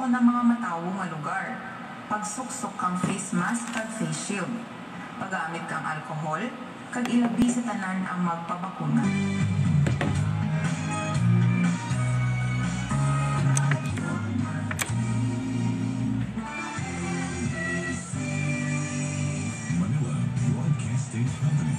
ko ng mga matawo nga lugar. Pagsuksok kang face mask kag face shield. Paggamit kang alcohol, kag ilabi sa tanan ang magpabakuna. Manila Broadcasting Company.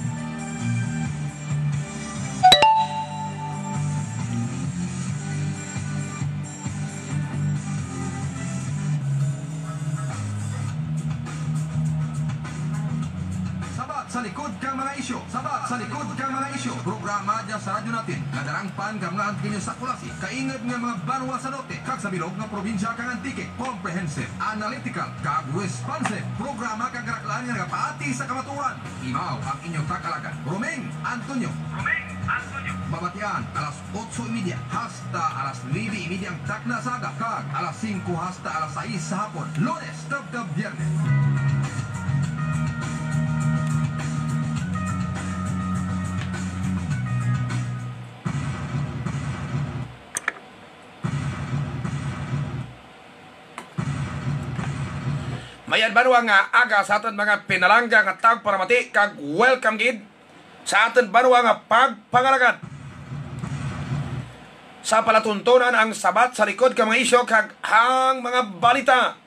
Sa likod kang mga isyo, sabat sa likod kang mga isyo. Programa dyan sa radyo natin, nadarangpan kang mga antinyo sa kulasi, kaingad nga mga banwa sa norte, kag sa bilog nga probinsya kang antike, comprehensive, analytical, kag responsive. Programa kang karaklaan nga paati sa kamaturan. Imaw ang inyong takalagan, Romeng Antonio. Babatian, alas 8:30 hasta alas 9:30 ang takna saga, kag alas 5 hasta alas 6 sa hapon, Lunes tab Biyernes. Mayan banwa nga aga sa aton mga pinalangga nga tag paramati kag welcome gid sa aton banwa nga pagpangalagad sa palatuntunan ang sabat sa likod ka mga isyo kag hang mga balita.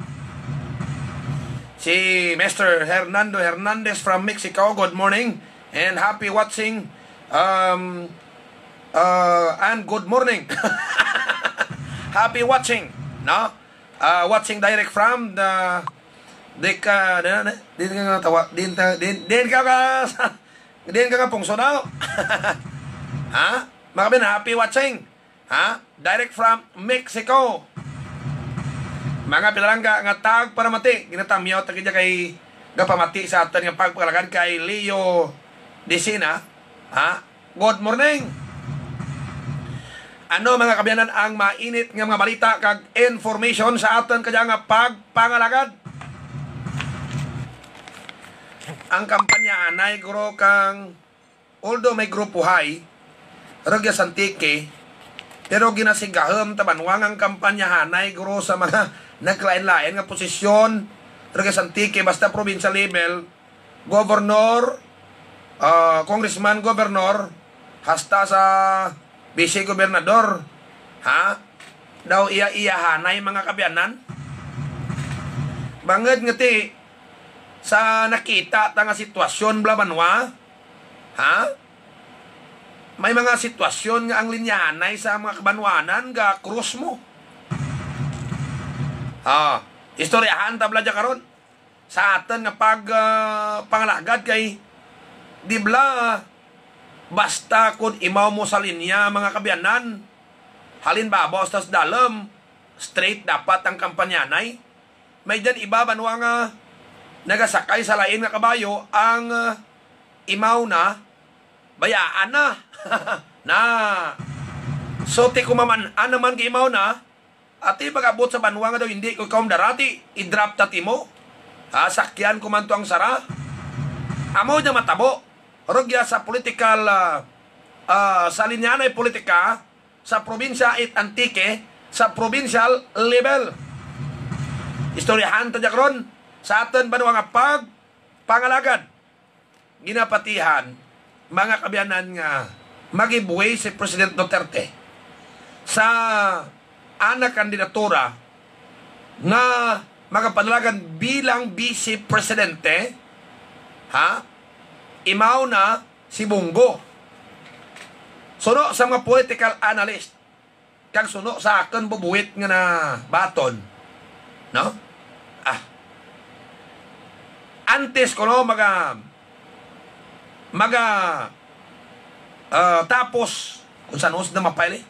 Si Mr. Hernando Hernandez from Mexico, good morning and happy watching and good morning. Happy watching, no? Watching direct from the din ka nga tawa din ka pungso daw. Ha? Mga bin, happy watching. Ha? Direct from Mexico. Mga pinalangga nga tag paramati, ginatamyaw tagidya kay gapamati sa aton nga pagpagalagan kay Leo Decina. Ha? Good morning. Ano mga kabiyanan ang mainit nga mga balita kag information sa aton kadya nga pagpangalagad? Ang kampanya anay guro kang although may grupo hay ragya santike pero ginasigahom tabanwang ang kampanya hanay guro sa mga naglain-lain nga posisyon ragya santike basta provincial level, governor, congressman, governor hasta sa vice gobernador, ha? Daw iya hanay mga kabyanan. Banged ngati sa nakita ta nga sitwasyon blabanwa, ha? May mga sitwasyon nga ang linyanay sa mga kabanwanan ga krus mo. Istoryahan tabla dya karon sa aton nga pangalagad kay dibla basta kun imaw mo sa linya mga kabyanan halin babaw tas dalam straight dapat ang kampanyanay. May dyan iba banwa nga nagasakay sa lain nga kabayo ang imaw na bayaan na. Na so ti kumaman naman kay imaw na ati pag-abot sa banwa nga daw hindi ko kaum darati i-drop tati mo, sakyan kumanto ang sara amo niya matabo rogya sa political sa linyanay politika sa probinsya it antike sa provincial level. Istoryahan ta jakron sa aton banwa nga pagpangalagad ginapatihan mga kabyanan nga magibuhay si President Duterte sa anak kandidatura nga magapanalagan bilang vice presidente, ha? Imaw na si Bongo. Suno sa mga political analyst kag suno sa akin bubuwit nga na baton, no? Antes ko no tapos kung saan na mapile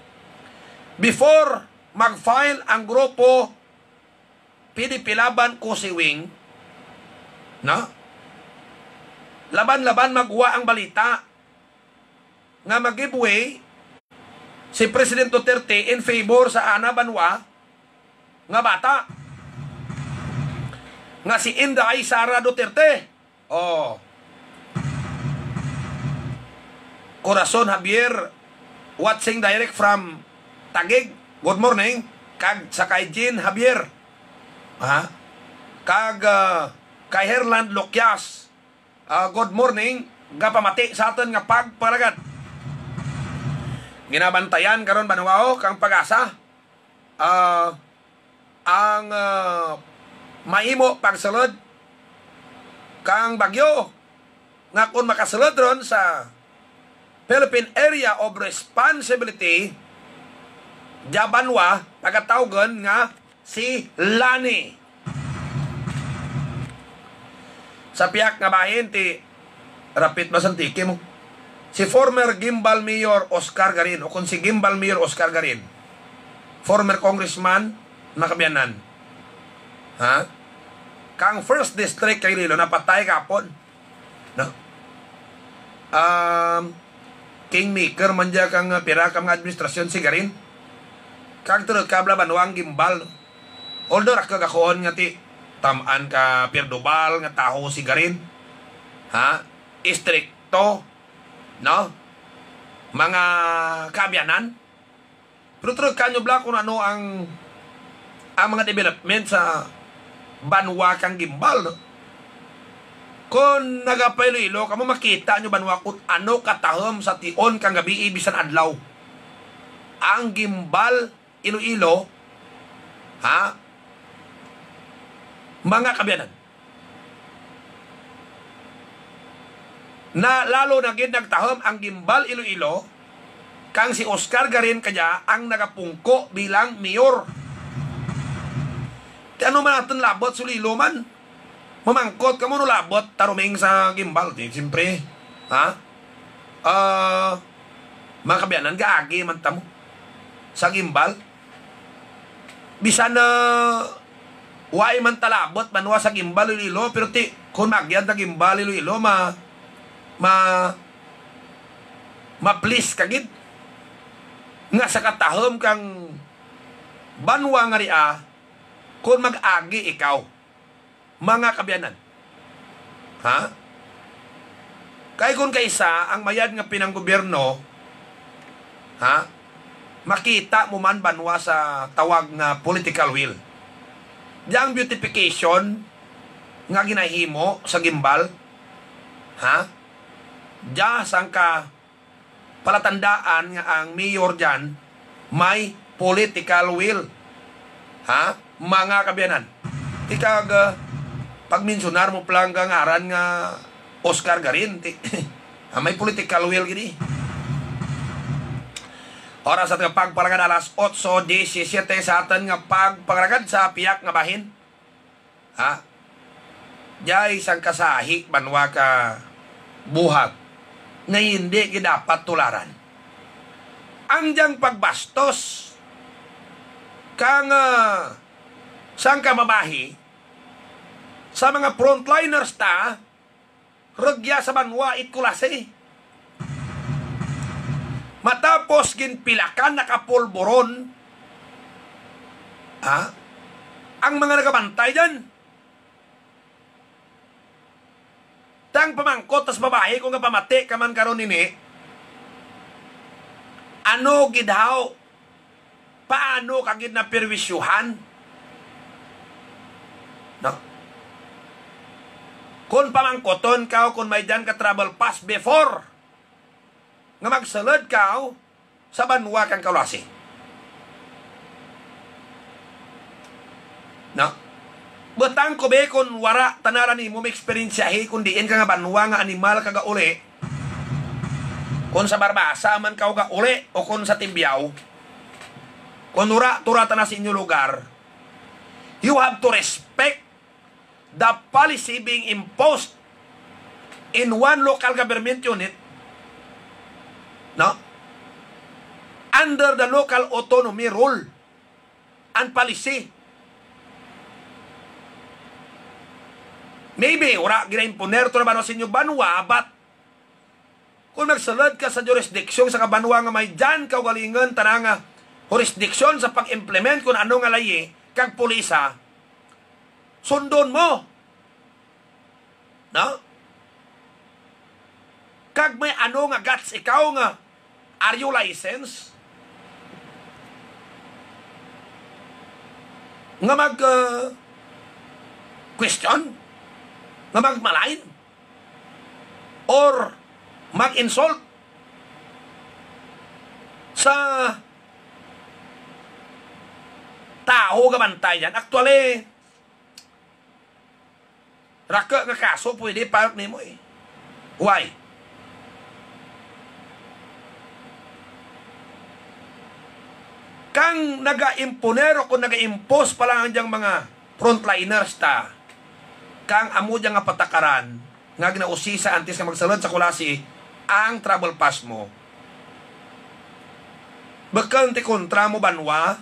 before mag-file ang grupo PDP Laban Kusiwing, no? Laban-laban magwa ang balita nga mag-giveaway si President Duterte in favor sa Ana Banwa nga bata nga si Inday Sara Duterte. Corazon Javier watching direct from Taguig. Good morning. Kag sa kay Jean Javier Ha? Kag kay Herland Lokyas, good morning, gapamati sa aton nga pagpalagad. Ginabantayan karon banwao kang Pag-asa. Ang maimo pagsulod kang bagyo nga kung makasulod ron sa Philippine Area of Responsibility Jabanwa, pagkatawgan nga si Lani. Sa piyak nga bahin ti rapit masantiki mo si former Gimbal Mayor Oscar Garin, o kung si Gimbal Mayor Oscar Garin, former congressman na Kabiyanan, ha? Kang first district kay Iloilo napatay kapon, no? Kingmaker man dya kang pira kang administrasyon si Garin, kang turod kabla banwang Gimbal, no? Although rakagakoon nga ti tamaan ka Pierdobal nga taho si Garin, ha? Istrikto, no? Mga Kabiyanan, pero turod kanyo bla kung ano ang mga development sa banwa kang Gimbal, no? Kung nagapailoilo kamo makita nyo banwa kung ano katahom sa tion kang gabi ibisan adlaw ang Gimbal Iloilo, ha? Mga Kabiyanan na lalo na gid nagtahom ang Gimbal Iloilo kang si Oscar Garin kaya ang nagapungko bilang mayor. Di ano man natin labot sulilo man, mamangkot ka mo no labot taruming sa Gimbal, di siyempre, ha? Mga Kabiyanan, gaagi man tamo sa Gimbal, bisan na why man talabot manwa sa Gimbal Iloilo, pero ti kung magyan na Gimbal Iloilo ma-please kagid nga sa katahom kang banwa nga ria kung mag-agi ikaw, mga Kabiyanan, ha? Kay kung kaisa ang mayad nga pinanggobyerno, ha? Makita mo man banwa sa tawag nga political will. Yang beautification nga ginahimo sa Gimbal, ha? Diya sang ka palatandaan nga ang mayor dyan may political will, ha? Mga Kabiyanan, ikag pagmensionar mo plang nga ngaran nga Oscar Garin, may political will gini. Oras at pagparagad alas 8:17 sa atin nga pagparagad sa piyak nga bahin, ha? Diya isang kasahi banwa ka buhat na hindi dapat tularan. Ang diyang pagbastos kang sang kamabahi sa mga frontliners ta rugya sa banwa itkulase. Matapos ginpilakan nakapulboron, ha? Ang mga nagabantay dyan, tang pamangkot tas babae kung nga pamati ka man karon nini, ano gidhaw, paano kagid na perwisyuhan, no? Kung pamangkoton ka, kung may dyan ka travel pass before nga magsalad ka sa banwa kang Kalawasi, no? Butang ko be kung wara tanaran ni mo may eksperyensyahe kung diin ka nga banwa nga animal ka ga uli, kung sa Barbasa man ka ga uli o kung sa Timbiao, kung turata na sa inyo lugar, you have to respect the policy being imposed in one local government unit, no? Under the local autonomy rule and policy. Maybe, wala gina-imponer to na banwa sa inyo banwa, but kung magsalad ka sa jurisdiksyon sa kabanwa nga may dyan kaugalingan, tanang nga jurisdiksyon sa pag-implement kung ano nga layi, kag pulisa, sundon mo. No? Kag may ano nga guts ikaw nga, are you licensed? Nga question nga magmalain or mag-insult sa tao nga bantayan. Actually, raka nga kaso pwede parok nimo eh. Why? Kang naga-imponer o kung naga-impose pa lang ang mga frontliners ta, kang amo nga patakaran nga ginausisa antes nga magsalod sa kulasi ang travel pass mo. Bakal ti kontra mo banwa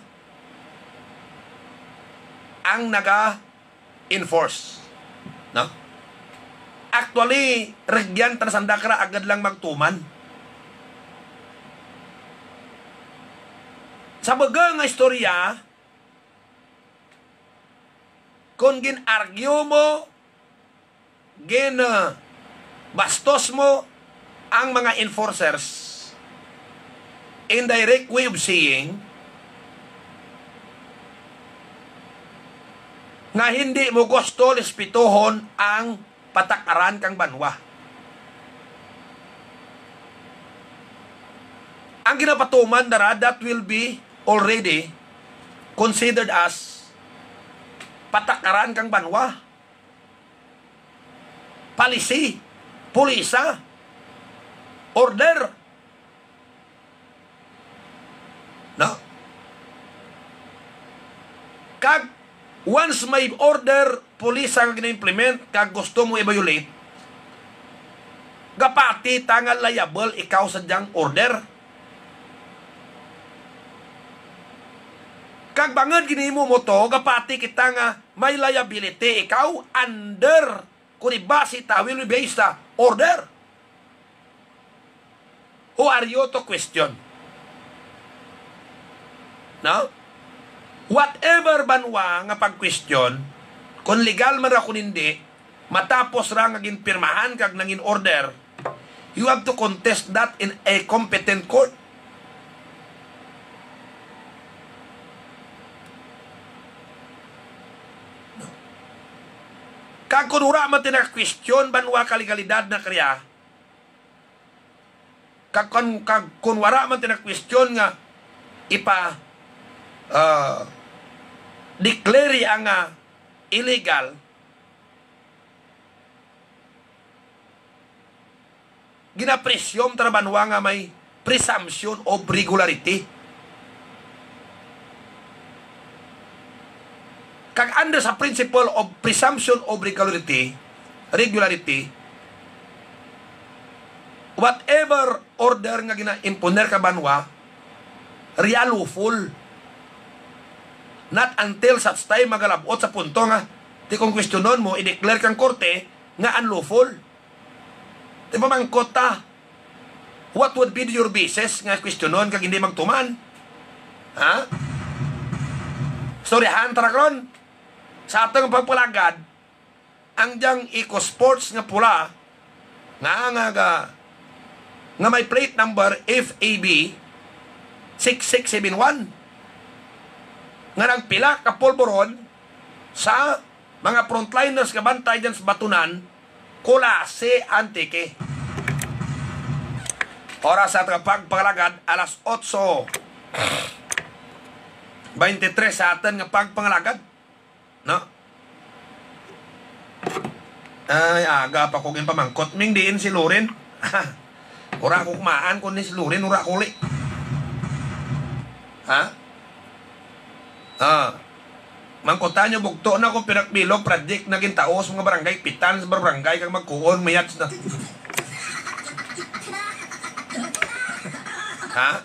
ang naga-enforce. No? Actually, regyan tanasanda ka agad lang magtuman. Sa baga nga istorya, kung gin-argue mo, bastos mo ang mga enforcers, indirect way of saying, nga hindi mo gusto lispituhon ang patakaran kang banwa. Ang ginapatuman dara, that will be already considered as patakaran kang banwa. Policy, pulisa, order. No? Kag once may order, pulisa nga gina-implement, kag gusto mo i-violate, gapati tangal liable ikaw sa diyang order. Kag bangad ginimo mo to, gapati kita nga may liability ikaw under kung ibasi ta will be based sa order. Who are you to question? No? Whatever banwa nga pag-question, kung legal man ra kung hindi, matapos ra nga ginpirmahan kag nangin order, you have to contest that in a competent court. Kag kung ura man tinag-question banwa kalegalidad na kriya, kag kung wara man tinag-question nga declare ang illegal, ginapresyum trabanwa nga may presumption of regularity. Kag under sa principle of presumption of regularity, whatever order nga gina-imponer ka banwa, real lawful. Not until such time magalabot sa punto nga ti kung questionon mo, i-declare kang korte nga unlawful. Di ba mangkot ta? What would be your basis nga questionon kag hindi magtuman? Ha? Storyahan tarakron. Sa atong pagpalagad, ang diyang eco-sports nga pula, nga may plate number FAB 6671, nga nagpila ka polboron sa mga frontliners nga bantay dyan sa Batunan, kulase antike. Oras sa atong pagpalagad, alas 8:23 sa atin nga pagpangalagad. No? Ay, aga pa kong pamangkot. Ming diin si Loren. Ura ko kumaan kung ni si Loren, ura kuli. Ha? Mangkotan nyo, bugto na kung pinakbilog, project na gintaos, mga barangay, pitan sa barangay, kang magkuon, mayats na. Ha?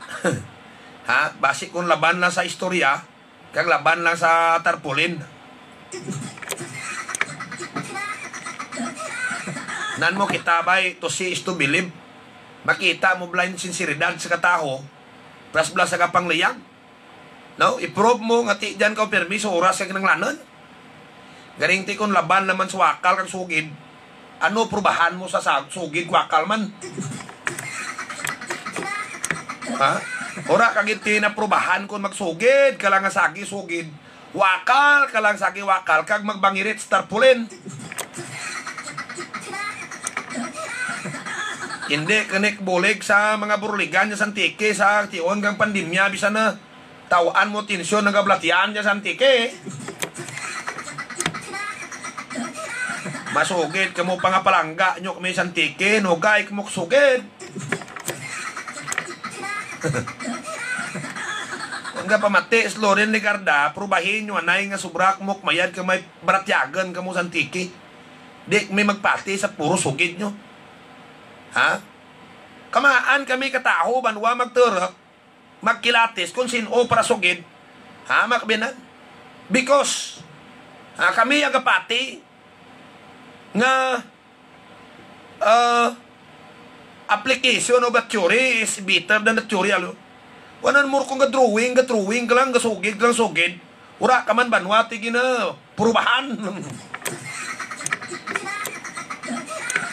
Ha? Basi kung laban lang sa istorya, kang laban lang sa tarpulin. Nan mo kitabay to see is to believe. Makita mo blind sinseridad sa kataho, plus sa kapangliyag. No, i-prove mo nga ti dyan ka permiso oras kag nang lanon. Garing ti kon laban naman sa wakal kag sugid. Ano prubahan mo sa sugid wakal man? Ha? Ora kag iti na prubahan kon magsugid, kala nga sagi sugid. Wakal ka lang sa wakal kag magbangirit sa tarpaulin. Hindi kanik bulig sa mga buruligan sa Santike sa tion kang pandemya bisa na tawaan mo tensyon ng gablatian sa Santike. Masugid kamo pangapalangga nyo kami Santike nugay kamo sugid. Nga pamati Loren Ligarda prubahin nyo anay nga subrak mo mayad ka may baratyagan kamo Santike. Di may magpati sa puro sugid nyo. Ha? Kamaan kami kataho banwa magturok magkilatis kung sino para sugid. Ha, makabinan? Because kami ang kapati nga application of a theory is better than the theory alo. Wanan mo kung drawing ka lang gasugid ka lang sugid. Ura ka man banwa tigina perubahan.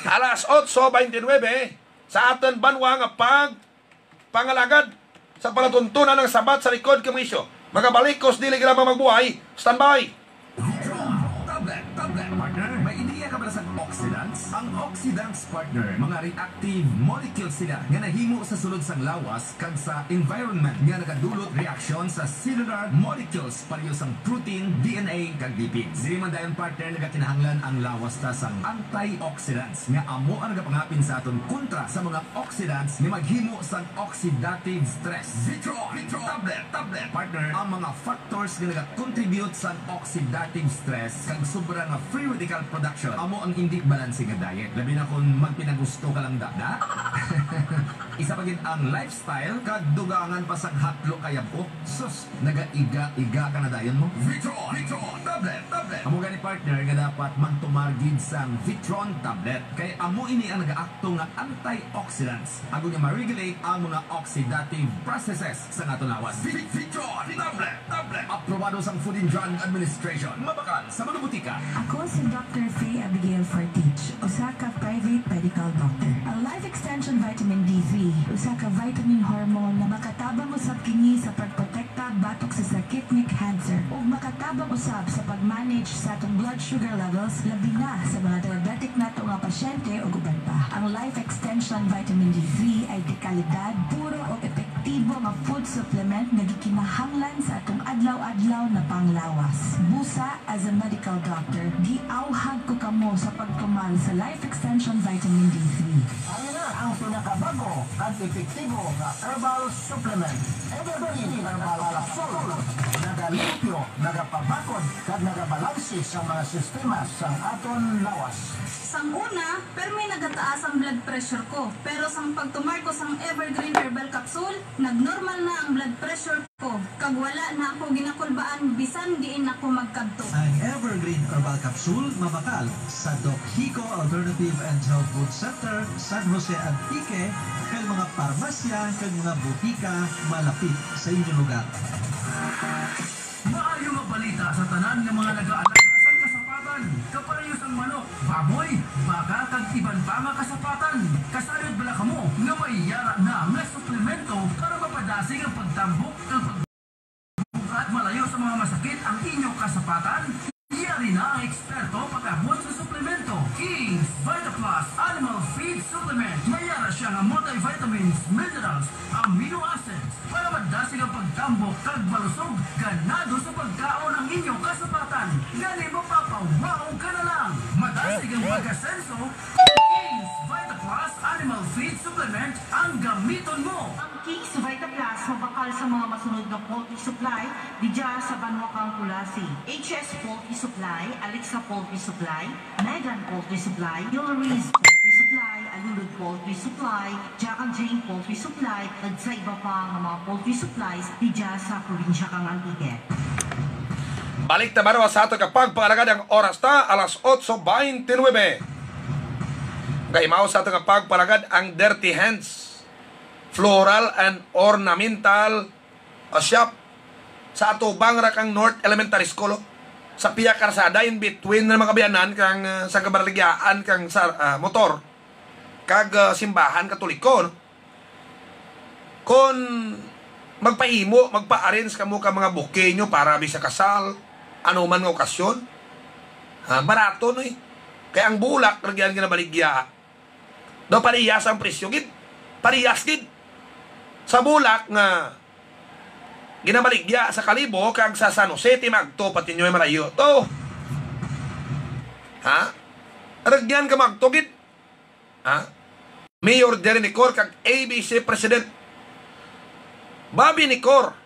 Alas 8:29 sa aton banwa nga pangalagad sa palatuntunan ng sabat sa likod kamisyo. Magabalikos dili ka lamang magbuhay. Standby. Tablet, partner. May ideya ka ba sa oxidants? Ang oxidants, partner, mga reactive molecules sila nga nahimo sa sulod sang lawas kag sa environment nga nagadulot reaksyon sa cellular molecules pareho sang protein, DNA kag lipids. Dili man dayon, partner, nagakinahanglan ang lawas ta sang antioxidants nga amo ang nagapangapin sa aton kontra sa mga oxidants nga maghimo sang oxidative stress. Vitron, tablet, partner, ang mga factors nga nagakontribute sa oxidative stress kag sobra nga free radical production amo ang hindi balancing nga diet. Labi na kung magpinagusto ka lang dada. Isa pa gid ang lifestyle kag dugangan pa sa hatlo kayab ko. Sus, nagaiga ka na dayon mo. Vitron, tablet. Amo gani, partner, nga dapat magtumargid sang Vitron tablet kay amo ini ang nagaakto nga antioxidants ago nga ma-regulate ang mga oxidative processes sa aton lawas. Vitron, tablet. Aprobado sang Food and Drug Administration. Mabakan sa mga butika. Ako si Dr. Faye Abigail Fortich, usa ka private medical doctor. Ang Life Extension Vitamin D3, usa ka vitamin hormone na makatabang usab kini sa pagprotekta batok sa sakit nga cancer ug makatabang usab sa pag-manage sa atong blood sugar levels labi na sa mga diabetic nato nga pasyente ug uban pa. Ang Life Extension Vitamin D3 ay dekalidad, puro ug epektibo nga food supplement nga gikinahanglan sa atong adlaw-adlaw na panglawas. Busa, as a medical doctor, giauhag ko kamo sa pagtumal sa Life Extension Vitamin D3. Ano na ang pinakabago at epektibo na herbal supplement? Evergreen Herbal Capsule. Nagalimpyo, nagapabakod, kag nagabalansi sa mga sistema sa aton lawas. Sang una, pero may nagataas ang blood pressure ko. Pero sang pagtumar ko sang Evergreen Herbal Capsule, nagnormal na ang blood pressure ko. Kag wala na ako ginakulbaan, bisan diin ako magkadto. Ang Evergreen Herbal Capsule mabakal sa Doc Hico Alternative and Health Food Center, San Jose Antique, kay mga parmasya, kay mga butika malapit sa inyong lugar. Maayo nga balita sa tanan ng mga nag-aalaga sa kasapatan. Kaparayos ang manok, baboy, baka kag iban pa nga kasapatan. Kasayod bala kamo nga may yara na nga suplemento para mapadasig ang pagtambok ng pagbukat malayo sa mga masakit ang inyong kasapatan. Yari na ang eksperto pagkabot sa suplemento. King's VitaPlus Animal Feed Supplement. Mayara siya nga multivitamins, minerals, amino acids para madasig ang pagtambok kag malusog. Ganado sa pagkaon ang inyong kasapatan. Gani mapapawaw ka na lang. Madasig ang pagkasenso. King's VitaPlus Animal Feed Supplement ang gamiton mo. Ang King's VitaPlus mabakal sa mga masunod na poultry supply di dyan sa Banwakang Kulasi. HS Poultry Supply, Alexa Poultry Supply, Megan Poultry Supply, Hillary's Poultry Supply, Alulud Poultry Supply, Jack and Jane Poultry Supply, at sa iba pa ng mga poultry supplies di dyan sa probinsya kang Antique. Balik na baro sa ato kapag pangalagad ang oras ta alas 8:29. Gaimaw sa ato kapag pangalagad ang Dirty Hands Floral and Ornamental Shop sa ato Bangrakang North Elementary School sa piya karsada in between ng mga kabiyanan kang sa kabaraligyaan kang motor kag simbahan katoliko no? Kung magpaimo magpa-arrange kamo ka mga buke nyo para bisa kasal anuman nga okasyon. Barato no eh. Kaya ang bulak, nagyan ginabaligya. Do parehas ang presyo gid. Parehas gid. Sa bulak nga ginabaligya sa Kalibo kag sa San Jose timagto pati nyo malayo to. Ragyan ka magto gid. Mayor Jerry Nicor kag ABC President Bobby Nicor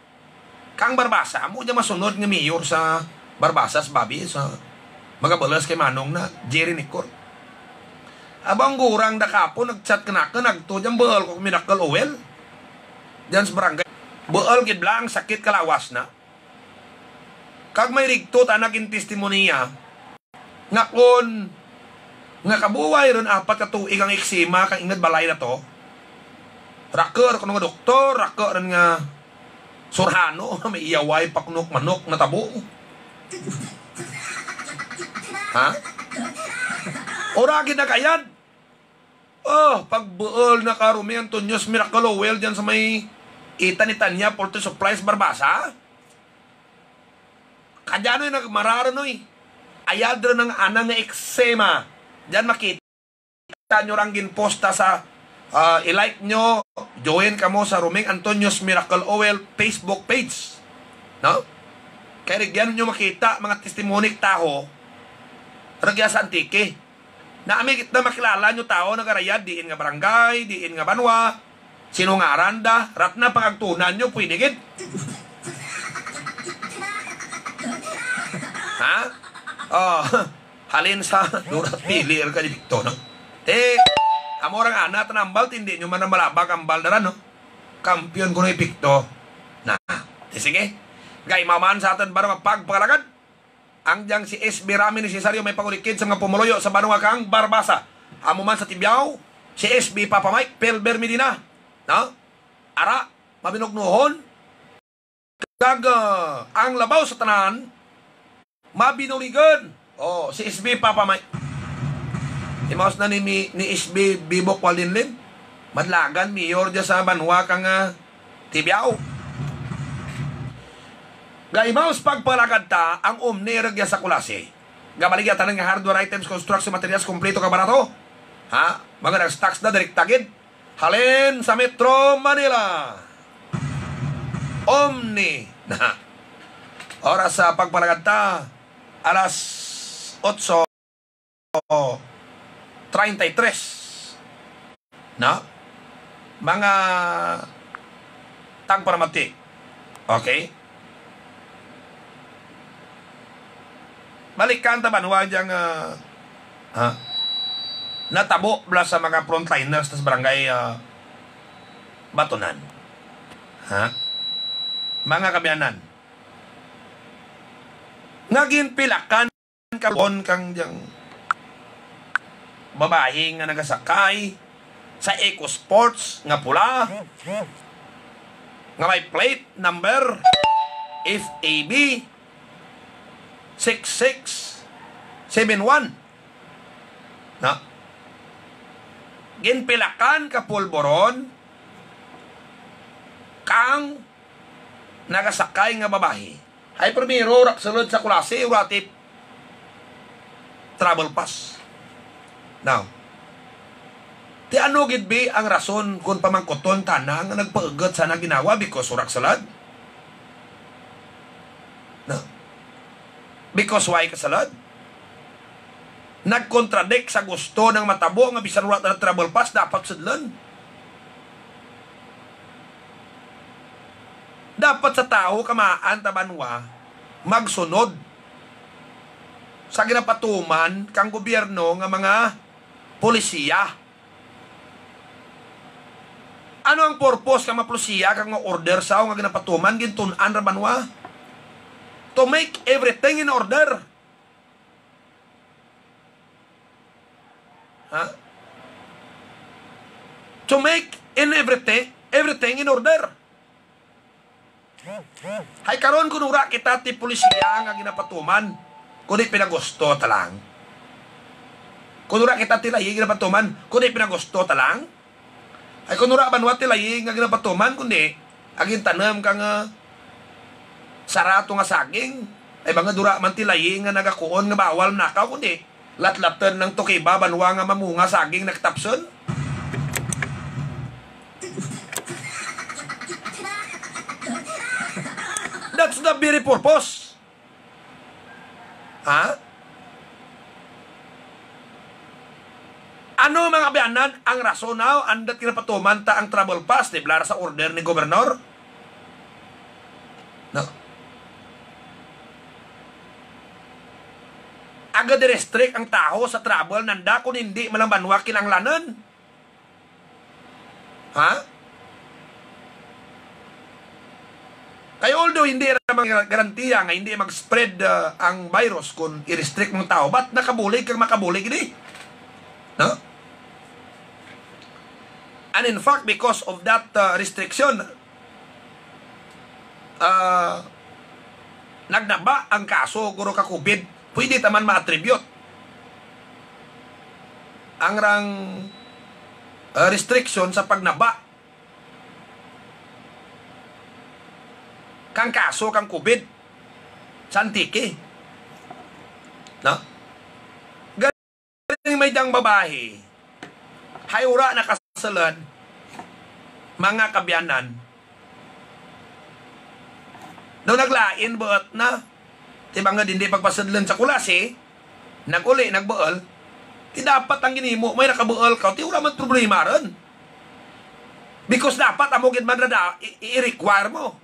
kang Barbasa amo dya masunod nga mayor sa Barbasas Bobby sa mga balas kay Manong na Jerry Nicor. Abang gurang dakapo nagchat kanaka nagto dyan baal ko Miracle Oil dyan sa barangay baal gid lang sakit kalawas na kag may rigto tanagin testimoniya nga kon nga kabuway ron 4 ka tuig ang eksima kang ingad balay na to raker kuno nga doktor raker ron nga surhano may iyaway paknok manok na tabo ora gid nagayad pagbuol na karumi Antonios Miracle Oil dyan sa may ita ni Tanya Poultry Supplies Barbasa kadyano yung nagmararanoy ayad rin ng anang nga eksema dyan makita nyo lang ginposta sa i-like nyo join ka mo sa Ruming Antonios Miracle Oil Facebook page no? Kaya rigyan nyo makita mga testimonik taho ragya sa antike na amig na makilala nyo tao nagarayad diin nga barangay, diin nga banwa sino nga aranda rat na pangagtunan nyo pwede gid halin sa durat pilir ka di Victor no? Amorang ana tanambal hindi nyo man na malabag ang baldaran no? Kampiyon ko na ipikto na sige gay maman sa atin barang pagpalagad ang diyang si SB Rami ni Cesario may pangulikid sa mga pumuloyo sa Banwa kang Barbasa amo man sa Tibiao si SB Papa Mike Pelber Medina no? Ara mabinugnuhon kag ang labaw sa tanan mabinuligan si SB Papa Mike imaos na ni SB Bibok Walinlin madlagan mayor dya sa Banwa kang Tibiao gaimaos pagpalagad ta ang umniragya sa kulasi gabaligya tanan nga hardware items construction materials kompleto ka barato mga nag-stocks na direct tagid halin sa Metro Manila Omni na oras sa pagpalagad ta alas 8:33 na mga tagparamati okay balikan ta Banwa diyang natabo bla sa mga frontliners sa barangay Batunan mga kabiyanan ngagin pilakan karon kang diyang babae nga nagasakay sa Eco Sports nga pula nga may plate number FAB 6671 na ginpilakan ka pulboron kang nagasakay nga babae ay primero raksulod sa kulasi uratip travel pass now ti ano gid bi ang rason kung pamangkoton tanang nga nagpaugat sa ginawa because uraksulod no because why kasalad? Nagkontradict sa gusto ng matabo nga bisan wala na travel pass dapat sudlan. Dapat sa tao kamaan ta Banwa magsunod sa ginapatuman kang gobyerno nga mga polisiya. Ano ang purpose ka mapolisiya kang mga order sa nga ginapatuman gintun-an ra Banwa? To make everything in order. To make everything in order. Hay karon kunura kita ti polisiya nga ginapatuman kundi pinagusto talang. Kunura kita ti layi ginapatuman kundi pinagusto talang. Ay kunura Banwa ti layi nga ginapatuman kundi agin tanem kang sarato nga saging Ay mga dura man tilayi nga nagakuon nga bawal nakaw kundi lat-latan ng tukiba banwa nga mamunga saging nagtapson. That's the very purpose. Ha? Ano mga kabayanan ang rasonaw andat kinapatuman ta ang travel pass di blara sa order ni gobernador? No. Agad restrict ang tao sa travel nanda kung hindi malambanwa kinanglanan. Ha? Kaya although hindi naman garantiya nga hindi mag-spread ang virus kung i-restrict mong tao, ba't nakabulig kang makabulig ini? No? And in fact, because of that restriction, nagnaba ang kaso guro ka COVID, pwede taman ma-attribute ang rang restriction sa pagnaba kang kaso kang COVID sa Antique. No? Galing may dang babae, hayura na kasalan, mga kabyanan, daw naglain buot na, tibang nga hindi pagpasadlan sa kulasi, naguli, nagbuol, ti dapat ang ginimo, may nakabuol ka, ti wala man problema rin. Because dapat amugid man na i-require mo.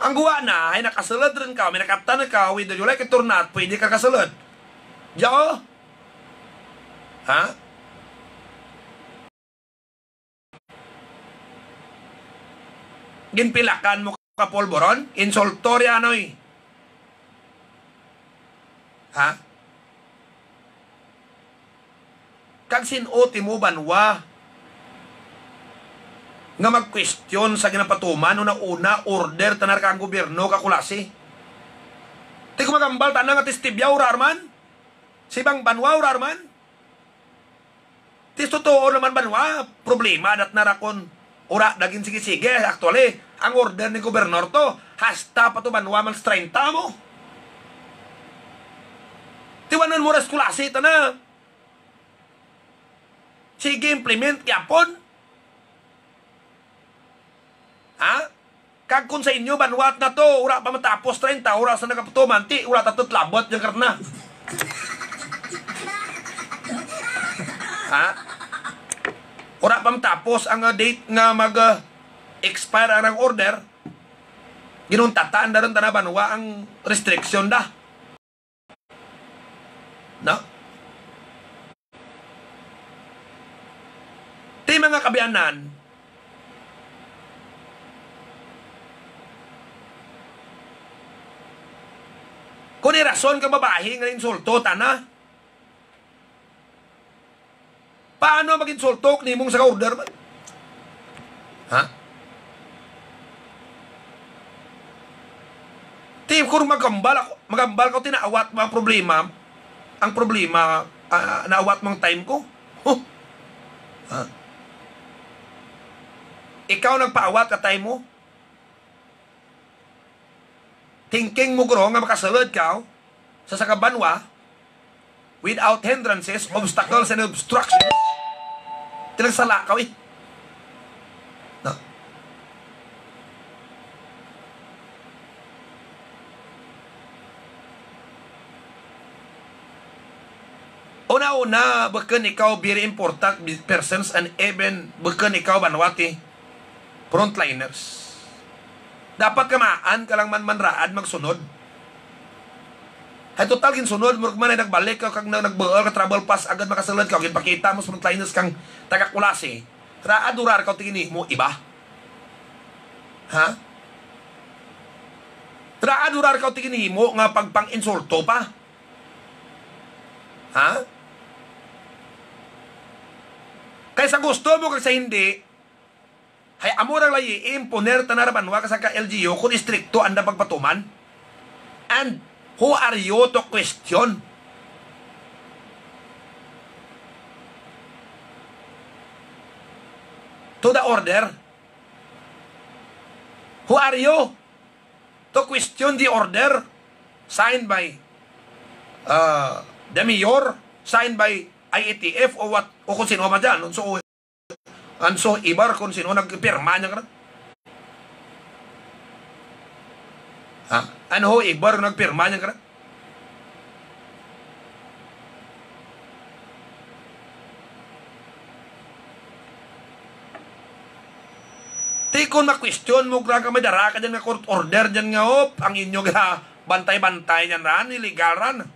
Ang guwa na, ay nakasalad rin ka, may nakaptan ka, with the July kiturnat, pwede ka kasalad. Diyo? Ha? Ginpilakan mo ka polboron? Insultorya anoy. Ha? Kag sinuti mo banwa nga mag-question sa ginapatuman una order tanar ka ang gobyerno kakulasi. Ti kumagambal tanang at istibyaw rarman? Sibang banwa rarman? Ti totoo naman banwa, problema dat narakon ora daging sige-sige. Actually, ang order ni gobernador to, hasta pa to banwa man 30 mo. Tiwanan mo ras kulasi na. Sige, implement yapon. Ha? Kag kung sa inyo banwat na to, ura pa matapos 30, ura sa nagapatuman, ti, ura tatot labot yung karna. Ha? Ura pa matapos ang date nga mag-expire ang order, ginuntataan na rin na banwa ang restriction da. No? Ti mga kabiyanan, kung irason ka babae nga insulto, tana. Paano mag-insulto ni mong sa order man? Ha? Ti, kung magambal ko, tinaawat mo ang problema, naawat mo ang time ko. Oh. Ha? Ikaw nagpaawat ka time mo? Thinking mo guro nga makasalad ka sa sakabanwa without hindrances, obstacles, and obstructions. Tinagsala ka eh. No. Una-una, bakan ikaw very important persons and even bakan ikaw banwati frontliners. Dapat kamaan ka lang manraad magsunod. Ay total ginsunod mo man ay nagbalik ka kag nagbuol ka travel pass agad makasulod ka ginpakita mo sa frontliners kang taga-kulasi. Raad durar ka tingin mo iba. Ha? Raad durar ka tingin mo nga pagpang-insulto pa. Ha? Kaysa gusto mo kag sa hindi, hay amurang layi imponer tanarabanwa ka ka LGU kung istrikto anda pagpatuman. And who are you to question? To the order? Who are you? to question the order signed by the mayor, signed by IATF o what o kung sino man dyan. So ibar kung sino nagpirma niya ka. Ano ho, ibar nagpirma niya ka. Di kung ma-question mo ka may dara ka dyan nga court order dyan nga ang inyo nga bantay-bantay niyan ran, illegal ran.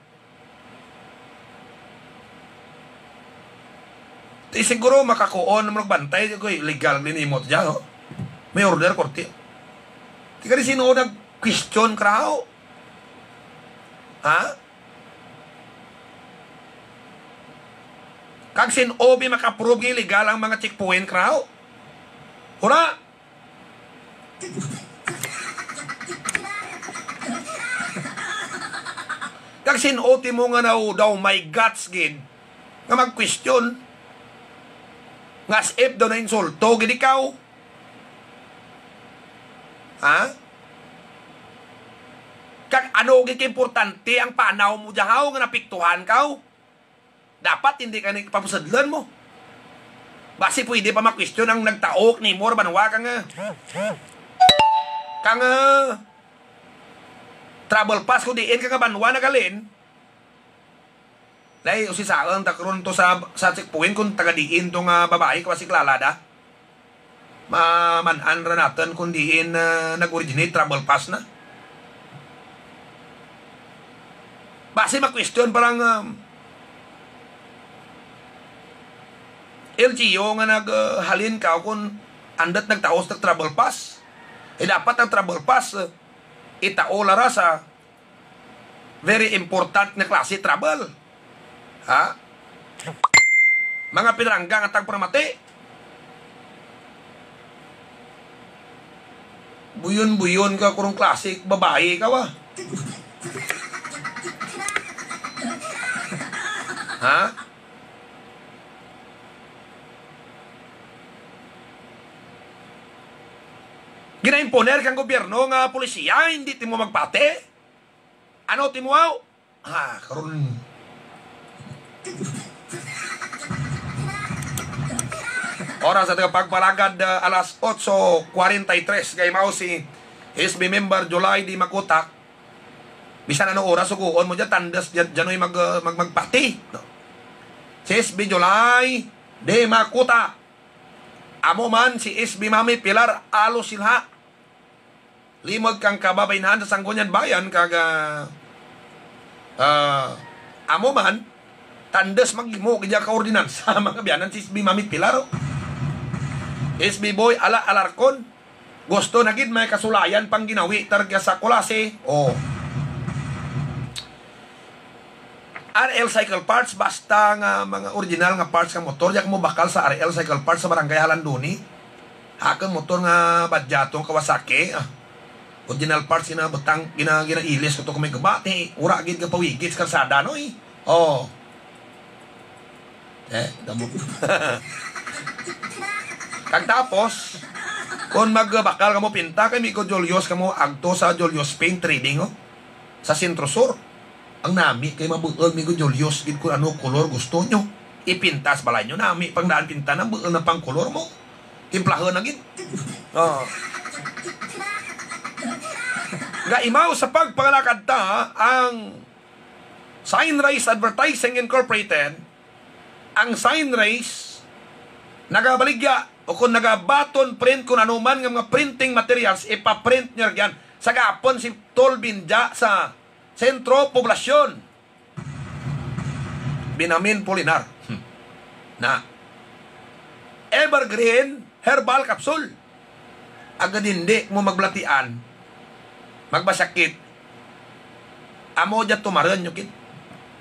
Di siguro makakuon naman bantay ko illegal din imot dyan, ho. May order korte. Di ka rin sino nag-question krao. Ha? Kag sin-obi makaprove illegal ang mga checkpoint krao. Hura! Kag sin-oti mo nga na daw may guts gid nga mag-question nga as if daw na insulto gid ikaw. Ha? Kag ano gid importante ang panaw mo jahaw nga napiktuhan ka. Dapat hindi ka papusadlan mo. Basi pwede pa ma-question ang nagtaok ni Mor banwa ka nga. Kang travel pass ko diin ka nga banwa na galin. Lay usi saang takron to sa checkpoint kung taga diin tong babae ko si Klalada. Maman-an ra natin kung diin nag-originate travel pass na. Basi ma-question parang LGO nga naghalin ka kung andat nagtaos ng travel pass. Dapat ang travel pass itaolara sa very important na klase travel. Ha? Mga pinaranggang at tagpramate. Buyon-buyon ka kurong klase babae ka wa. Ha? Ginaimponer kang gobyerno nga polisiya, hindi timo magpate. Ano timo aw? Karon. Oras at pagpalagad alas 8:43 kay mao si SB member July di Makutak. Bisan anong oras suguon mo dyan, tandas dyan magpati. No? Si SB July di Makutak. Amo man si SB Mami Pilar Alo Silha. Limod kang kababainahan sa Sangguniang Bayan kaga amo man tandas magimo kaya kaordinansa mga biyanan si SB Mami Pilar. SB Boy Alarcon gusto na gid may kasulayan pang ginawi targa sa kulase. RL Cycle Parts basta nga mga original nga parts nga motor yak mo bakal sa RL Cycle Parts sa Barangay Halanduni. Hakang motor nga Badjatong Kawasaki. Original parts na butang ginailis ko to kung may kabate. Ura gid ka pawigit sa kalsada no eh. Damo. Kag tapos kung magbakal ka mo pinta kay Migo Julius ka mo agto sa Julius Paint Trading sa Sentro Sur. Ang nami kay mabuol Migo Julius gid kung ano kolor gusto nyo. Ipintas balay nyo nami pang daan pinta na buol na pang kolor mo. Timplahon na gid. Nga imaw sa pagpangalakad ta ang Signrace Advertising Incorporated. Ang Signrace nagabaligya o kung nagabaton print kung anuman nga mga printing materials ipaprint niya yan sa gapon si Tolbinja sa Sentro Poblasyon Binamin Polinar na Evergreen Herbal Capsule. Agad hindi mo maglatian magbasakit amo dyan tumaran nyo kit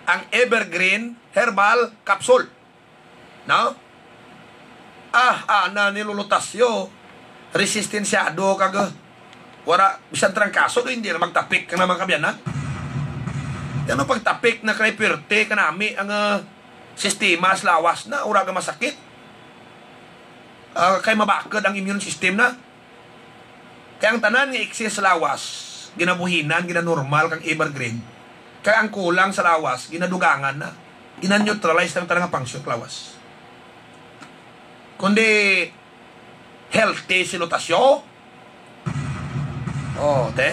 ang Evergreen Herbal Capsule no? Na nilulutasyo resistensyado kaga wala bisan trangkaso hindi na magtapik ka naman kabyan ha yan o pagtapik na kay pirte ka nami ang sistema lawas na ura ka masakit kay mabakad ang immune system na kaya ang tanan nga iksis lawas ginabuhinan, ginanormal kang evergreen. Kaya ang kulang sa lawas, ginadugangan na. Ginaneutralize ng tarang pangsyon lawas. Kundi healthy silutasyo. Te.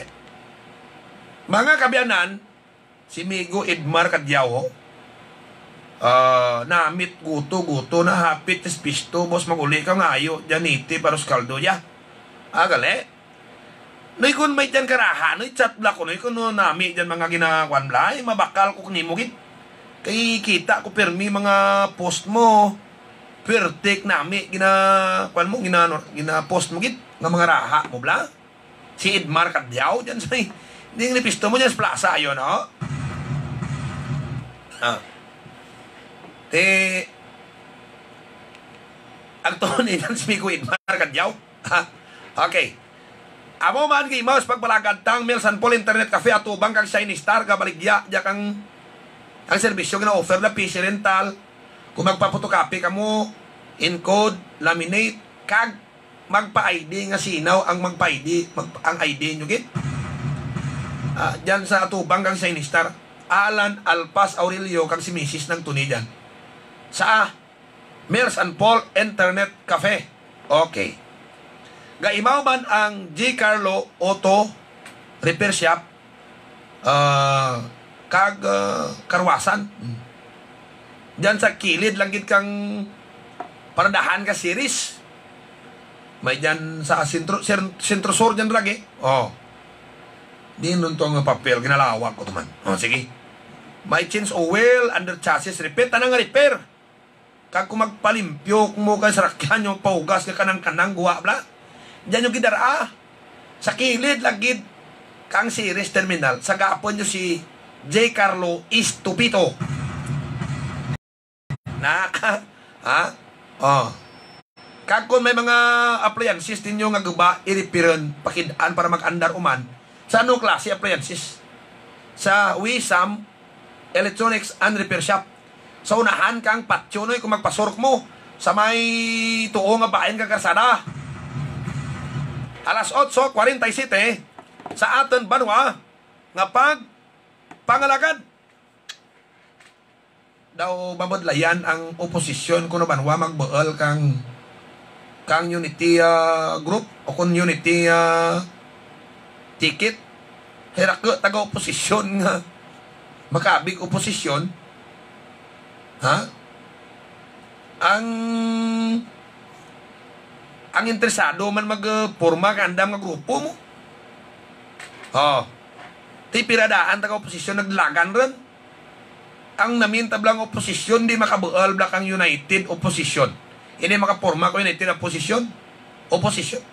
Mga kabiyanan, si Migo Edmar Kadyaw, namit guto na hapit tis pisto, boss maguli ka ngayo, janiti paros kaldo ya. Agale. Noy kun may dyan karaha, noy chat black ko, noy kun no nami dyan mga ginakwan blay, mabakal ko kunimugit. Kay kita ko permi mga post mo, pertik nami, ginakwan mo, gina-post mo git, nga mga raha mo bla. Si Edmar Kadyaw dyan sa hindi yung nipisto mo dyan sa plaza, yun, no? Ang tono dyan si Migo Edmar Kadyaw. Okay. Amo man kay Maus pagbalagad tang Milsan Paul Internet Cafe at ubang kang Shiny Star kabaligya jak ang serbisyo na offer na PC rental. Kung magpapotokapi ka mo, encode, laminate, kag magpa-ID nga sinaw ang magpa-ID, ang ID nyo git. Diyan sa atubang kang Shiny Star, Alan Alpas Aurelio kang si Mrs. ng tuni dyan. Sa Milsan Paul Internet Cafe. Okay. Gaimaw man ang G. Carlo Auto Repair Shop kag karwasan. Diyan sa kilid langgit kang paradahan ka series. May diyan sa Sentro Sur diyan lagi. Di nun to nga papel ginalawag ko tuman. Sige. May change oil under chassis repair tanang repair. Kag kung magpalimpyo mo kay sarakyan yung paugas ka kanang guwa bla. Diyan yung gidara. Sa kilid, lagid, kang series terminal. Sa gapon nyo si J. Carlo Istupito. Kag kung may mga appliances ninyo nga guba, iripiran, pakidaan para mag-andar uman. Sa anong klase appliances? Sa Wisam Electronics and Repair Shop. Sa unahan kang patyonoy kung magpasurok mo. Sa may tuo nga bayan ka kasada. Alas 8:47 sa aton banwa nga pangalagad daw mabadlayan ang oposisyon kuno banwa magbaal kang unity group o kung unity ticket hera ka taga oposisyon nga makabig oposisyon ang interesado man magporma ka andam nga grupo mo. Ti piradaan taga oposisyon naglagan rin. Ang namintablang oposisyon di makabual blak ang United Opposition. Hindi makaporma ko United Opposition. Opposition.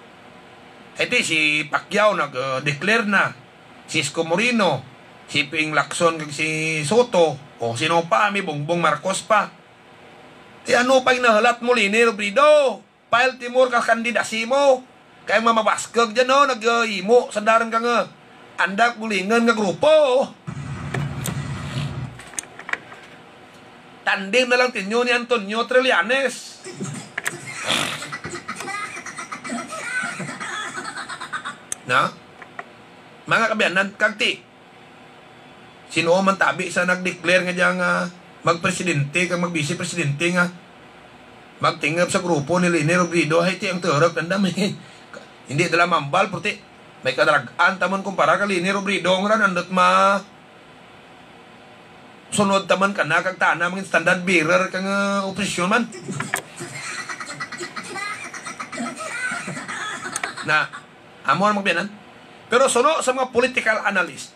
Iti si Pacquiao nag-declare na. Si Isko Moreno, si Ping Lacson kag si Soto, o sino pa, mi Bongbong Marcos pa. Ti ano pa inahalat mo Lini Robredo? Pail timur ka kandidasi mo. Kaya mamabaskag dyan nag-imo sa darang ka nga andak gulingan nga grupo. Tanding na lang tinyo ni Antonio Trillanes. Na? Mga kabiyanan, kagti. Sino man tabi sa nag-declare nga dyan magpresidente kang mag-vice-presidente nga magtingap sa grupo ni Lini Robredo ay ti ang turok tandam hindi dala mambal puti may kadaragan taman kumpara ka Lini Robredo nga nandot sunod taman ka na kag tana mga standard bearer kang oposisyon man na amon magbiyanan pero suno sa mga political analyst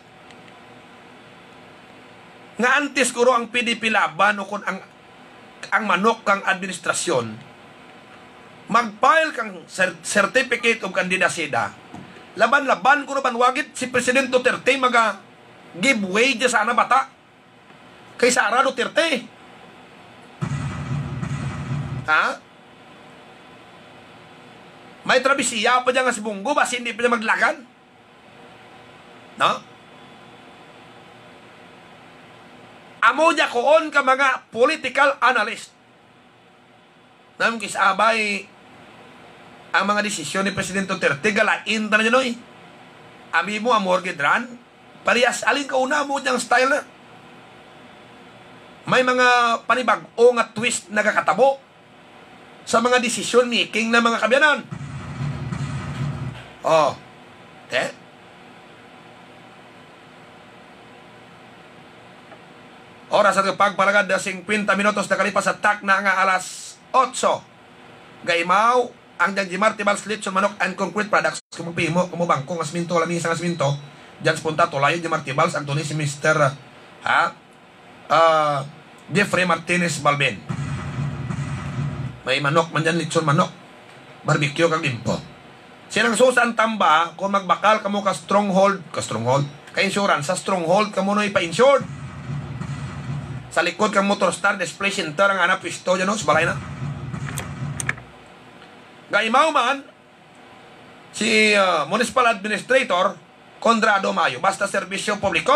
nga antes kuro ang PDP laban o kung ang manok kang administrasyon mag-file kang certificate of candidacy laban-laban ko naman wagit si President Duterte give-way dyan sana bata kay Sara Duterte may trabisiya pa dyan nga si Bungo basi hindi pa dyan maglagan amo dya koon ka mga political analyst. Nam kisabay ang mga desisyon ni Presidente Duterte galain ta na dyan Abi mo amor gidran, parehas alin ka una mo diyang style na. May mga panibag-o nga twist nagakatabo sa mga decision making na mga kabyanan. Oh. Oras at pagpalagad na 50 minutos na kalipas sa tak na nga alas 8. Gaimaw ang Janji Martibal Slitson Manok and Concrete Products. Kumupimo, kumubangko ng asminto, lamis ang asminto. Diyan sa punta, tulayo di Martibals, ang tunis si Mr. Jeffrey Martinez Balben. May manok man dyan, Litson Manok. Barbecue kang limpo. Sinang susan tamba, kung magbakal kamo ka stronghold, ka-insurance, sa stronghold kamo na ipa-insured. Sa likod kang Motorstar Display Center ang hanap pisto dyan, no? Balay na. Gaimaw man, si Municipal Administrator, Condrado Mayo. Basta serbisyo publiko,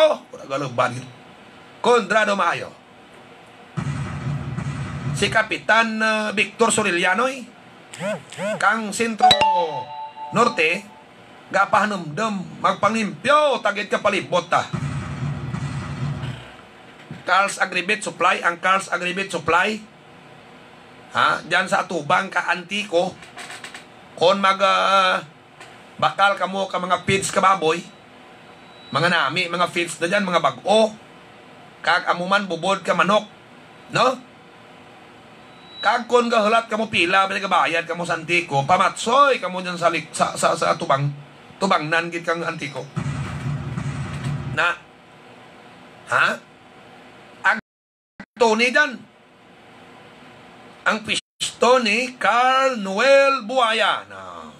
Condrado Mayo. Si Kapitan Victor Sorilianoy, kang Sentro Norte, gapahanumdum, magpanglimpyo, tagit ka palibot ta. Carl's Agribit Supply, ang Carl's Agribit Supply, diyan sa Atubang ka Antico, kung bakal ka mo ka mga feeds ka baboy, mga nami, mga feeds na dyan, mga bago, kag amuman bubod ka manok, no? Kag kung gahulat ka mo pila, bayad ka mo sa Antico, pamatsoy ka mo dyan sa Atubang, tubangnan gid kang Antico. Na, Tony dyan. Ang pisto ni Carl Noel Buaya. No.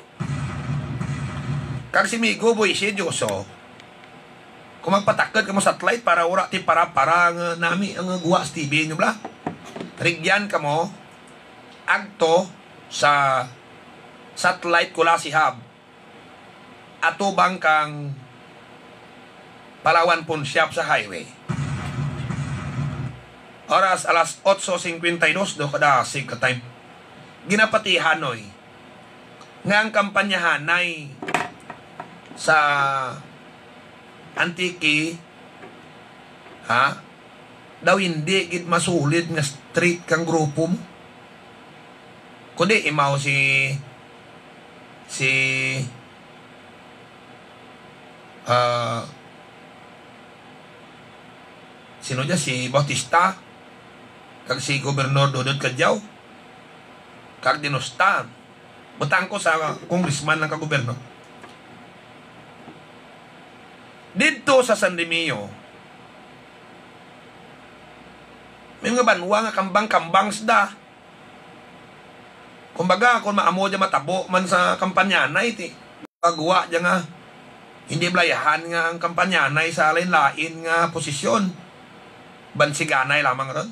Kag si Migo Boise Dioso, kung magpatakad ka mo satellite para ura ti para nami ang guwa sa TV nyo bla. Rigyan ka mo agto sa satellite kula si Hub. Atubang kang Palawan Punsyap sa highway. Oras alas 8:52 do kada sig ka time. Ginapatihanoy nga ang kampanyahanay sa Antique daw hindi gid masulit nga street kang grupo mo. Kundi imaw sino dyan? Si Bautista, kag si Gobernador Dodod Kadyaw, kag dinusta, butang ko sa congressman ng kagoberno. Dito sa San Remio, may mga banwa nga kambang-kambang sda. Kumbaga, kung maamo dyan matabo man sa kampanyanay, pagwa dyan nga, hindi blayahan nga ang kampanyanay sa lain-lain nga posisyon. Bansiganay lamang ron.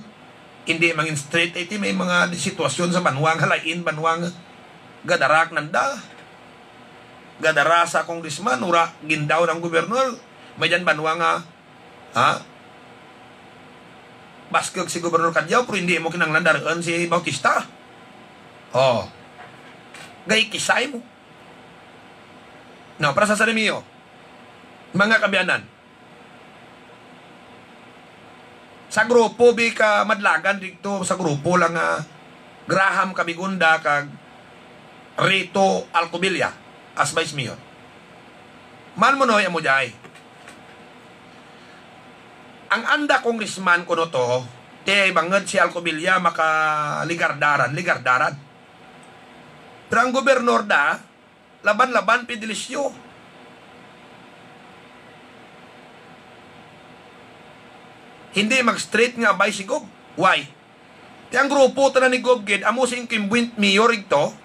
Hindi mangin straight, may mga sitwasyon sa banwang halain, banwang gadarak nanda. Gadara sa congressman, ura, gindaw ng gobernador. May dyan banwang baskog si Gobernador Kadyaw, pero hindi mo kinanglandaraan si Bautista. Gay kisay mo. No, para sa Saremio, mga kabyanan, sa grupo bi ka madlagan dito sa grupo lang Graham Kabigunda kag Rito Alcobilia as Vice Mayor. Man mo noy amo jay. Ang anda congressman kuno to, te banged si Alcobilia maka ligardaran. Pero ang gobernador da laban-laban pidilisyo. Hindi mag-straight nga abay si Gob. Why? Di ang grupo ta na ni Gob gid amo sing kimbwint mayor ito.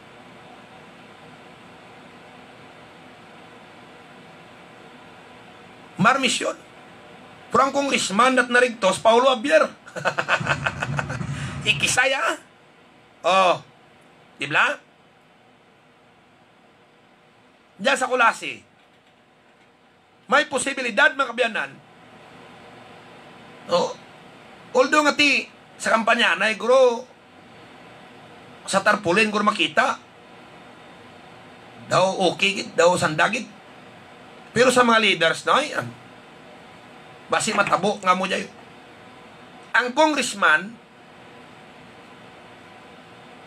Marmisyon. Pero ang congressman at narigtos, Paulo Abier. Ikisaya. Di ba? Diyan sa Kulasi, may posibilidad mga kabyanan. Although nga sa kampanya na guro sa tarpulin guro makita daw okay gid daw sandagit Pero sa mga leaders na yan, basi matabo nga mo dyan. Ang congressman,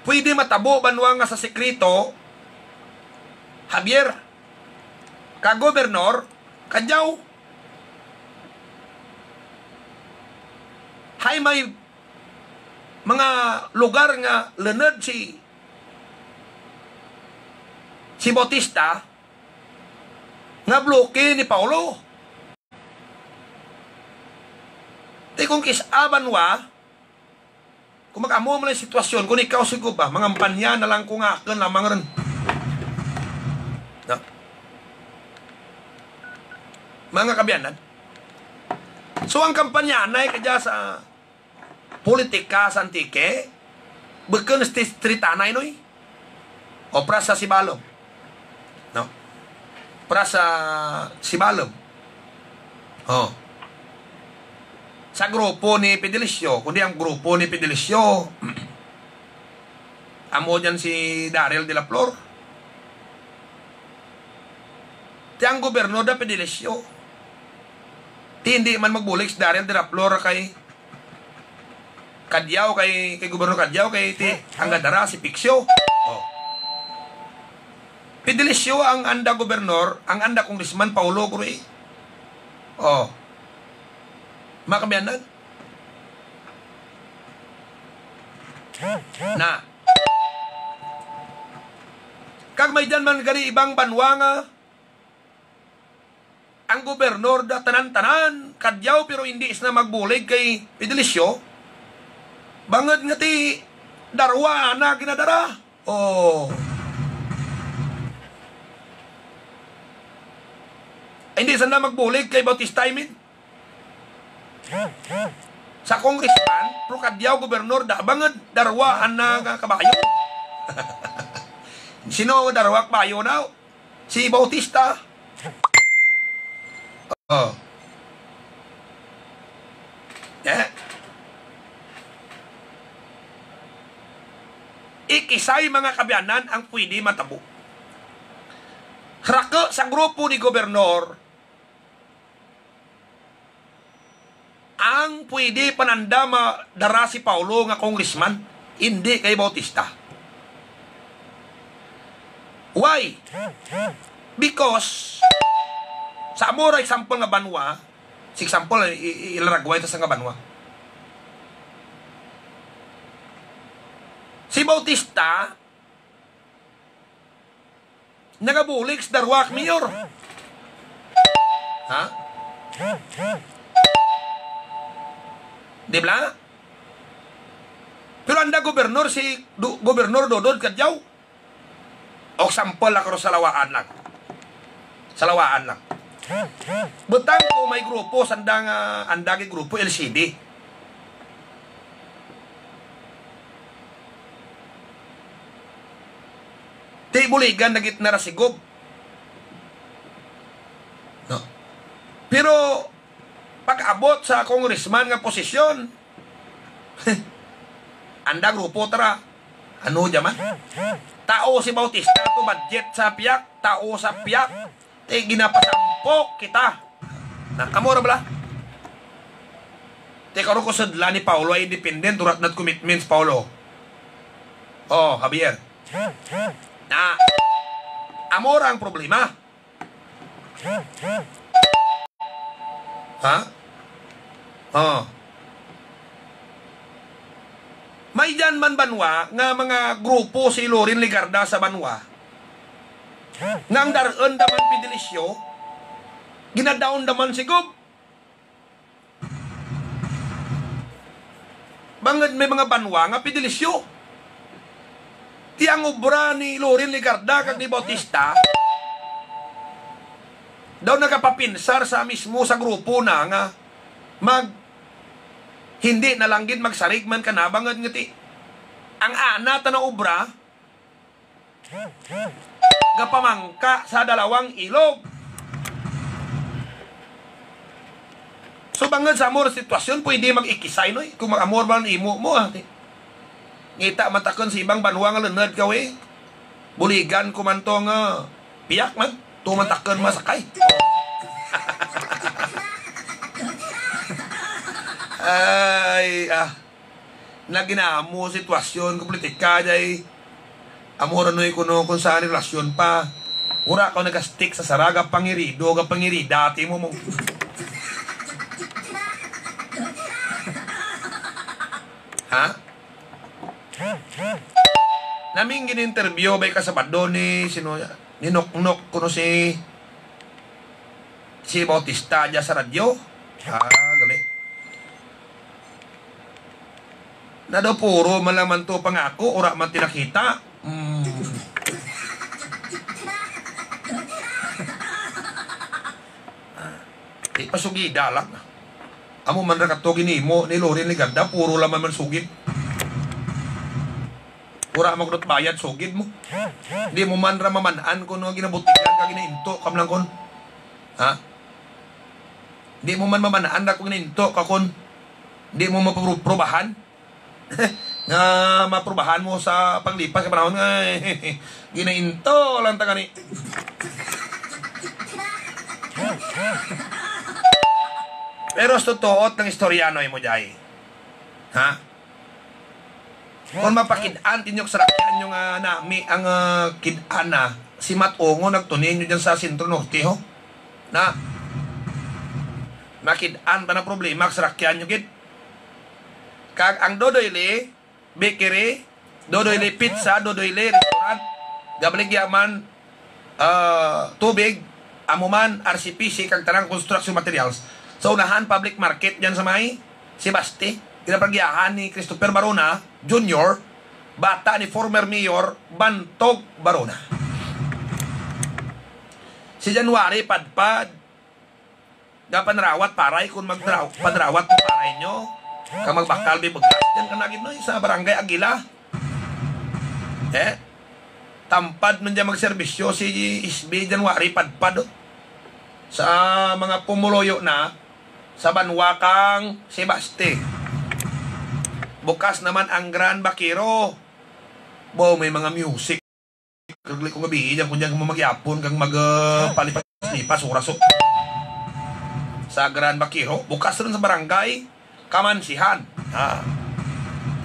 pwede matabo banwa nga sa sekreto, Javier, ka-gobernador, kadyaw. Hay may mga lugar nga lened si Bautista nga bloke ni Paulo. Di kung kisaban wa, kung mag-amo mo lang sitwasyon, kung ikaw sigo ba, mga kampanya na lang kung akin lamang rin. No? Mga kabiyanan. So ang kampanya na kadya sa politika sa Antique, bekan street anay noy. O pra sa Sibalom. No? Pra sa Sibalom. Oh. Sa grupo ni Fidelisio, kundi ang grupo ni Fidelisio, amo dyan si Daryl de la Flor. Ti ang gobernador da Fidelisio. Ti hindi man magbulik si Daryl de la Flor kay Kadyaw, kay gobernador Kadyaw, kay ti ang gadara si Pixio. Oh. Fidelisio ang anda gobernador, ang anda congressman Paulo Cruz. Oh. Makabiyanan. Na. Kag may dyan man gani ibang banwa nga, ang gobernador da tanan-tanan, Kadyaw pero hindi isna magbulig kay Fidelisio, bangad nga ti darwa na ginadara. Oh. Hindi sana magbulig kay Bautista Imin. Sa congressman, pro Kadyaw gobernador da bangad darwa na nga kabayo. Sino darwa kabayo na? Si Bautista. Oh. Yeah. Ikisay mga kabiyanan ang pwede matabo. Krake sa grupo ni gobernador ang pwede pananda madara si Paulo nga congressman, hindi kay Bautista. Why? Because sa amora example nga banwa, si example ilaragway ito sa nga banwa. Si Bautista nagabulik sa darwak mayor. Ha? Di ba? Pero anda gobernador si gobernador Dodod Kadyaw. O sampol ako sa lawaan lang. Sa lawaan lang. Butang ko may grupo sandang andagi grupo LCD. Di buligan nagit na rasigog. No. Pero pag-abot sa congressman nga posisyon, anda grupo tara. Ano jaman? Tao si Bautista to budget sa piyak, tao sa piyak, ginapasampok kita. Nakamura bala? Karon ko sadla ni Paulo ay independent urat not commitments Paulo. Oh, Javier. Na, amora ang problema. Ha? Oh. May dyan man banwa nga mga grupo si Lorin Ligarda sa banwa nang daron daman Fidelisio ginadaon daman si Gob. Bangad may mga banwa nga Fidelisio tiyang obra ni Lorin Ligarda kag ni Bautista daw nagapapinsar sa mismo sa grupo na nga hindi nalanggit magsarigman ka na bangad nga ti ang ana ta na obra gapamangka sa dalawang ilog. So bangad sa amor sitwasyon pwede mag-ikisay no kung mag-amor ba ng imo mo ngita matakon sa ibang banwa nga lened ka buligan ko man to nga piyak man tumantakon masakay. Ay, na ginamo sitwasyon ko politika jay amor ano'y kuno kung saan relasyon pa ura ko nag-stick sa saraga pangirido ga pangiri dati mo ha? Naming gin-interview bay kasabado ni sino ni Nok kuno si Bautista dya sa radyo gali na daw puro malaman to pangako ura man tinakita pasugida lang amo man ra kato ginimo ni Lorin ni Ganda puro laman man sugid ura magdot bayad sugid mo di mo man ra mamanaan kuno ginabutikan ka ginainto kam lang kon ha di mo man mamanaan ra kung ginainto ka kon di mo maprobahan nga maprobahan mo sa paglipas sa panahon nga ginainto lang ta kani pero sa totoo ng istoryano mo jay ha kung mapakidaan tinyok sa rakyan yung nami ang kidana si Matongo nagtunin nyo dyan sa Sentro Norte ho na makidaan pa na problema sa rakyan nyo gid kag ang Dodoyle Bakery, Dodoyle Pizza, Dodoyle Restaurant gabalig yaman tubig amuman RCPC kag tanang construction materials sa unahan public market dyan sa may Sebasti ginapagyahan ni Christopher Barona Jr. bata ni former mayor Bantog Barona si January padpad gapanrawat paray kung magpanrawat mo paray nyo kang magbakal bibagas dyan ka nagin no sa barangay Aguila tampad nun dyan magserbisyo si SB January padpad sa mga pumuloyo na sa Banwakang Sebasti bukas naman ang Grand Bakiro may mga music kagli kong gabi dyan kung dyan kung magyapon kang magpalipas oraso sa Grand Bakiro bukas rin sa barangay Kamansihan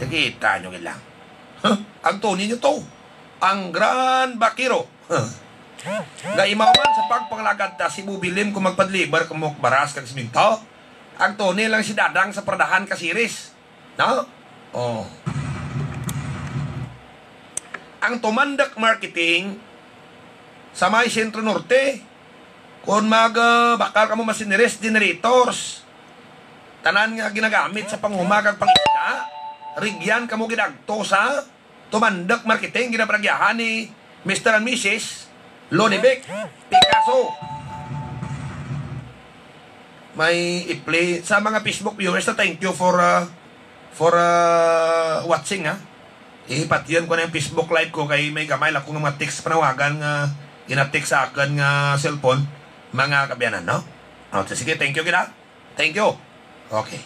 nakita nyo lang ang tunin nyo to ang Grand Bakiro gaimaman sa pagpanglagad ta si Bubilim kung magpadlibar kung mukbaras kag siminto ang tunin lang si Dadang sa Pradahan Kasiris no? Ang Tumandak Marketing sa may Sentro Norte kung bakal ka mo masineres generators tanan nga ginagamit sa pangumagag pangisda rigyan ka mo ginagto sa Tumandak Marketing ginapragyahan ni Mr. and Mrs. Lonibek Picasso may i-play sa mga Facebook viewers na thank you for watching ha ihipatyan ko na yung Facebook live ko kay may gamay lang kung mga text panawagan nga ina-text sa akin nga cellphone mga kabiyanan no? Sige thank you kita thank you okay